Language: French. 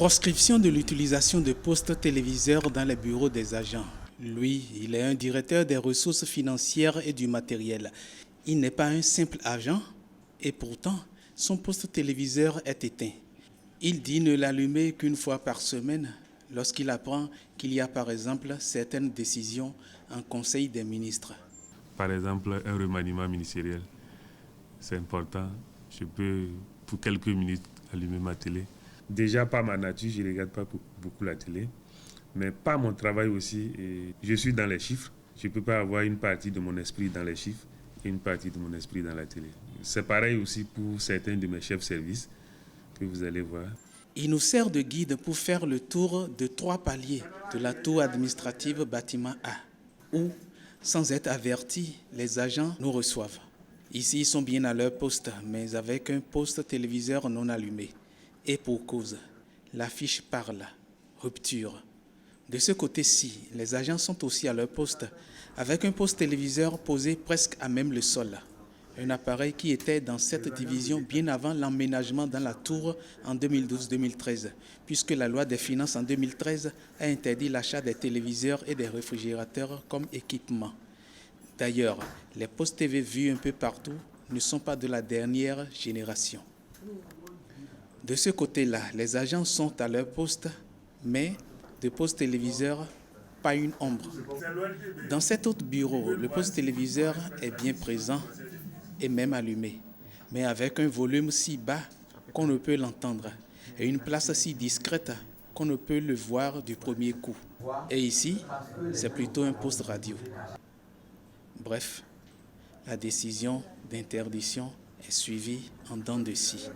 Proscription de l'utilisation de postes téléviseurs dans les bureaux des agents. Lui, il est un directeur des ressources financières et du matériel. Il n'est pas un simple agent et pourtant, son poste téléviseur est éteint. Il dit ne l'allumer qu'une fois par semaine lorsqu'il apprend qu'il y a par exemple certaines décisions en Conseil des ministres. Par exemple, un remaniement ministériel, c'est important. Je peux, pour quelques minutes, allumer ma télé. Déjà, par ma nature, je ne regarde pas beaucoup la télé, mais par mon travail aussi, je suis dans les chiffres. Je ne peux pas avoir une partie de mon esprit dans les chiffres et une partie de mon esprit dans la télé. C'est pareil aussi pour certains de mes chefs de service que vous allez voir. Il nous sert de guide pour faire le tour de 3 paliers de la tour administrative bâtiment A, où, sans être avertis, les agents nous reçoivent. Ici, ils sont bien à leur poste, mais avec un poste téléviseur non allumé. Et pour cause, l'affiche parle, rupture. De ce côté-ci, les agents sont aussi à leur poste, avec un poste téléviseur posé presque à même le sol. Un appareil qui était dans cette division bien avant l'emménagement dans la tour en 2012-2013, puisque la loi des finances en 2013 a interdit l'achat des téléviseurs et des réfrigérateurs comme équipement. D'ailleurs, les postes TV vus un peu partout ne sont pas de la dernière génération. De ce côté-là, les agents sont à leur poste, mais de poste téléviseur, pas une ombre. Dans cet autre bureau, le poste téléviseur est bien présent et même allumé, mais avec un volume si bas qu'on ne peut l'entendre et une place si discrète qu'on ne peut le voir du premier coup. Et ici, c'est plutôt un poste radio. Bref, la décision d'interdiction est suivie en dents de scie.